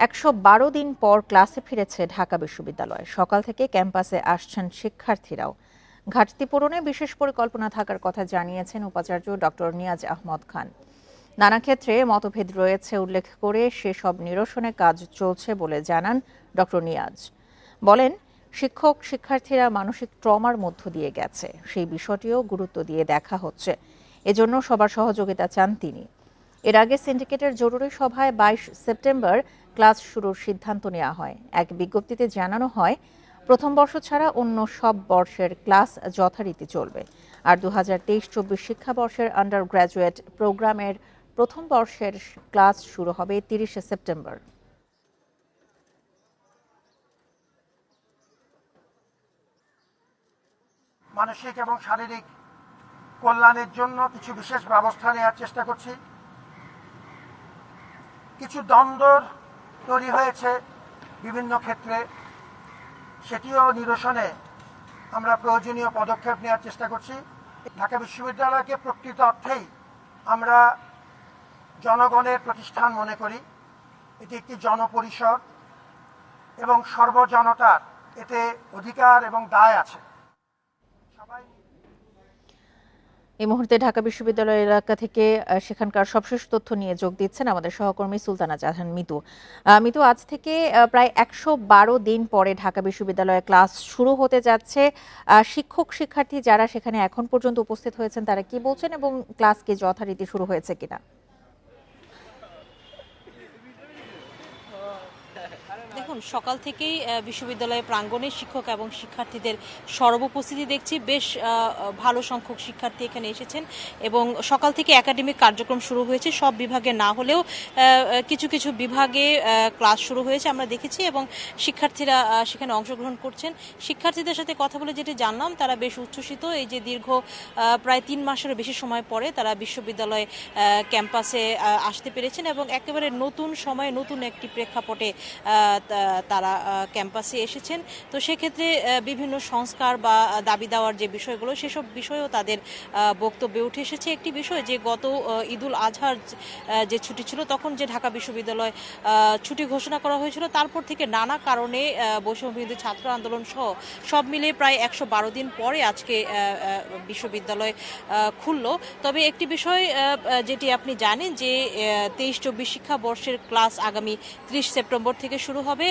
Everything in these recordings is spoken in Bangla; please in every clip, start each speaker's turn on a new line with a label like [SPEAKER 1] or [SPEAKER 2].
[SPEAKER 1] ১১২ দিন পর ক্লাসে ফিরেছে ঢাকা বিশ্ববিদ্যালয়। সকাল থেকে ক্যাম্পাসে আসছেন শিক্ষার্থীরাও। ঘাটতি পূরণে বিশেষ পরিকল্পনা থাকার কথা জানিয়েছেন উপাচার্য ডক্টর নিয়াজ আহমদ খান। নানা ক্ষেত্রে মতভেদ রয়েছে উল্লেখ করে সেসব নিরসনে কাজ চলছে বলে জানান ডক্টর নিয়াজ। বলেন, শিক্ষক শিক্ষার্থীরা মানসিক ট্রমার মধ্য দিয়ে গেছে, সেই বিষয়টিও গুরুত্ব দিয়ে দেখা হচ্ছে। এজন্য সবার সহযোগিতা চান তিনি। এর আগে সিন্ডিকেটের জরুরি সভায় ২২ সেপ্টেম্বর ক্লাস শুরুর সিদ্ধান্ত নেওয়া হয়। এক বিজ্ঞপ্তিতে জানানো হয়, প্রথম বর্ষ ছাড়া অন্য সব বর্ষের ক্লাস যথারীতি চলবে। আর ২০২৩-২৪ শিক্ষাবর্ষের আন্ডার গ্র্যাজুয়েট প্রোগ্রামের প্রথম বর্ষের ক্লাস শুরু হবে ৩০ সেপ্টেম্বর।
[SPEAKER 2] মানসিক এবং শারীরিক কল্যাণের জন্য কিছু বিশেষ ব্যবস্থা নেওয়ার চেষ্টা করছি। কিছু দ্বন্দ্ব তৈরি হয়েছে বিভিন্ন ক্ষেত্রে, সেটিও নিরসনে আমরা প্রয়োজনীয় পদক্ষেপ নেওয়ার চেষ্টা করছি। ঢাকা বিশ্ববিদ্যালয়কে প্রকৃত অর্থেই আমরা জনগণের প্রতিষ্ঠান মনে করি। এটি একটি জনপরিষদ এবং সর্বজনতার এতে অধিকার এবং দায় আছে।
[SPEAKER 1] এই মুহূর্তে ঢাকা বিশ্ববিদ্যালয় এলাকা থেকে সেখানকার সবশেষ তথ্য নিয়ে যোগ দিচ্ছেন আমাদের সহকর্মী সুলতানা জাহান মিতু। মিতু, আজ থেকে প্রায় ১১২ দিন পরে ঢাকা বিশ্ববিদ্যালয়ে ক্লাস শুরু হতে যাচ্ছে। শিক্ষক শিক্ষার্থী যারা সেখানে এখন পর্যন্ত উপস্থিত হয়েছেন তারা কি বলছেন এবং ক্লাস কি যথারীতি শুরু হয়েছে কিনা?
[SPEAKER 3] দেখুন, সকাল থেকেই বিশ্ববিদ্যালয়ের প্রাঙ্গণে শিক্ষক এবং শিক্ষার্থীদের সরব উপস্থিতি দেখছি। বেশ ভালো সংখ্যক শিক্ষার্থী এখানে এসেছেন এবং সকাল থেকে একাডেমিক কার্যক্রম শুরু হয়েছে। সব বিভাগে না হলেও কিছু কিছু বিভাগে ক্লাস শুরু হয়েছে আমরা দেখেছি এবং শিক্ষার্থীরা সেখানে অংশগ্রহণ করছেন। শিক্ষার্থীদের সাথে কথা বলে যেটি জানলাম, তারা বেশ উচ্ছ্বসিত। এই যে দীর্ঘ প্রায় ৩ মাসেরও বেশি সময় পরে তারা বিশ্ববিদ্যালয় ক্যাম্পাসে আসতে পেরেছেন এবং একেবারে নতুন সময়ে নতুন একটি প্রেক্ষাপটে তারা ক্যাম্পাসে এসেছেন। তো সেক্ষেত্রে বিভিন্ন সংস্কার বা দাবি দেওয়ার যে বিষয়গুলো, সেসব বিষয়েও তাদের বক্তব্যে উঠে এসেছে। একটি বিষয় যে গত ঈদুল আজহার যে ছুটি ছিল, তখন যে ঢাকা বিশ্ববিদ্যালয় ছুটি ঘোষণা করা হয়েছিল, তারপর থেকে নানা কারণে বৈষম্যবিরোধী ছাত্র আন্দোলন সহ সব মিলে প্রায় ১১২ দিন পরে আজকে বিশ্ববিদ্যালয় খুলল। তবে একটি বিষয় যেটি আপনি জানেন যে ২৩-২৪ শিক্ষাবর্ষের ক্লাস আগামী ৩০ সেপ্টেম্বর থেকে শুরু হবে।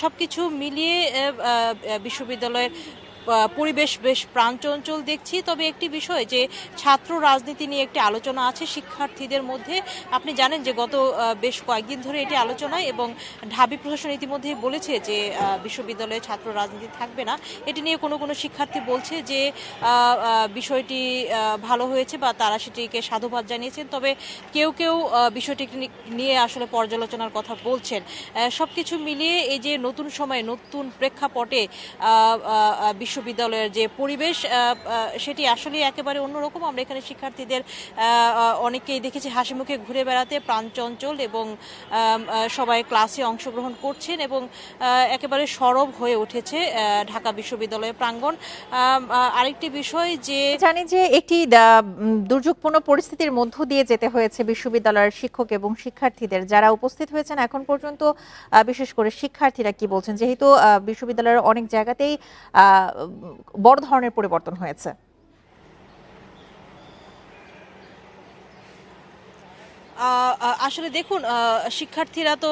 [SPEAKER 3] সবকিছু মিলিয়ে বিশ্ববিদ্যালয়ের পরিবেশ বেশ প্রাণচঞ্চল দেখছি। তবে একটি বিষয় যে ছাত্র রাজনীতি নিয়ে একটি আলোচনা আছে শিক্ষার্থীদের মধ্যে। আপনি জানেন যে গত বেশ কয়েকদিন ধরে এটি আলোচনায় এবং ঢাবি প্রশাসন ইতিমধ্যেই বলেছে যে বিশ্ববিদ্যালয়ে ছাত্র রাজনীতি থাকবে না। এটি নিয়ে কোনো কোনো শিক্ষার্থী বলছে যে বিষয়টি ভালো হয়েছে বা তারা সেটিকে সাধুবাদ জানিয়েছেন। তবে কেউ কেউ বিষয়টি নিয়ে আসলে পর্যালোচনার কথা বলছেন। সবকিছু মিলিয়ে এই যে নতুন সময়ে নতুন প্রেক্ষাপটে বিশ্ববিদ্যালয়ের যে পরিবেশ, সেটি আসলে একেবারে অন্যরকম। আমরা এখানে শিক্ষার্থীদের অনেকেই দেখেছি হাসি মুখে ঘুরে বেড়াতে, প্রাণচঞ্চল এবং সবাই ক্লাসে অংশগ্রহণ করছেন এবং একেবারে সরব হয়ে উঠেছে ঢাকা বিশ্ববিদ্যালয়ের প্রাঙ্গণ। আরেকটি বিষয় যে
[SPEAKER 1] জানি যে একটি দুর্যোগপূর্ণ পরিস্থিতির মধ্য দিয়ে যেতে হয়েছে বিশ্ববিদ্যালয়ের শিক্ষক এবং শিক্ষার্থীদের। যারা উপস্থিত হয়েছেন এখন পর্যন্ত, বিশেষ করে শিক্ষার্থীরা কি বলছেন, যেহেতু বিশ্ববিদ্যালয়ের অনেক জায়গাতেই বড় ধরনের পরিবর্তন হয়েছে?
[SPEAKER 3] আসলে দেখুন, শিক্ষার্থীরা তো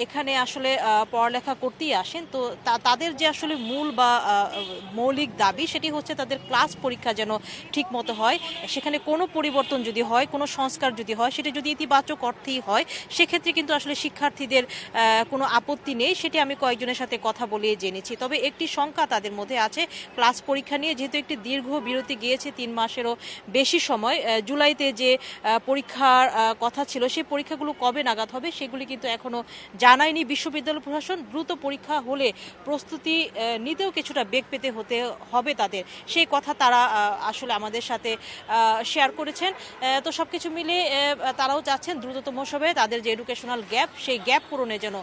[SPEAKER 3] এখানে আসলে পড়ালেখা করতেই আসেন। তো তাদের যে আসলে মূল বা মৌলিক দাবি, সেটি হচ্ছে তাদের ক্লাস পরীক্ষা যেন ঠিক মতো হয়। সেখানে কোনো পরিবর্তন যদি হয়, কোনো সংস্কার যদি হয়, সেটি যদি ইতিবাচক অর্থেই হয়, সেক্ষেত্রে কিন্তু আসলে শিক্ষার্থীদের কোনো আপত্তি নেই। সেটি আমি কয়েকজনের সাথে কথা বলে জেনেছি। তবে একটি শঙ্কা তাদের মধ্যে আছে ক্লাস পরীক্ষা নিয়ে, যেহেতু একটি দীর্ঘ বিরতি গিয়েছে ৩ মাসেরও বেশি সময়। জুলাইতে যে পরীক্ষার কথা ছিল, সেই পরীক্ষাগুলো কবে নাগাদ হবে সেগুলি কিন্তু এখনো জানায়নি বিশ্ববিদ্যালয় প্রশাসন। দ্রুত পরীক্ষা হলে প্রস্তুতি নিতেও কিছুটা বেগ পেতে হবে তাদের, সেই কথা তারা আসলে আমাদের সাথে শেয়ার করেছেন। তো সবকিছু মিলে তারাও চাচ্ছেন দ্রুততম সময়ে তাদের যে এডুকেশনাল গ্যাপ, সেই গ্যাপ পূরণে যেন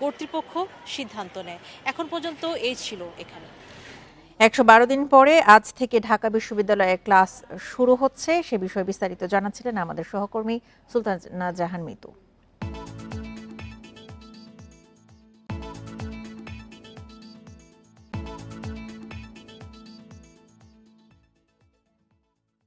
[SPEAKER 3] কর্তৃপক্ষ সিদ্ধান্ত নেয়। এখন পর্যন্ত এই ছিল এখানে।
[SPEAKER 1] ১১২ দিন পরে আজ থেকে ঢাকা বিশ্ববিদ্যালয়ে ক্লাস শুরু হচ্ছে, সে বিষয়ে বিস্তারিত জানাচ্ছিলেন আমাদের সহকর্মী সুলতানা জাহান মিতু।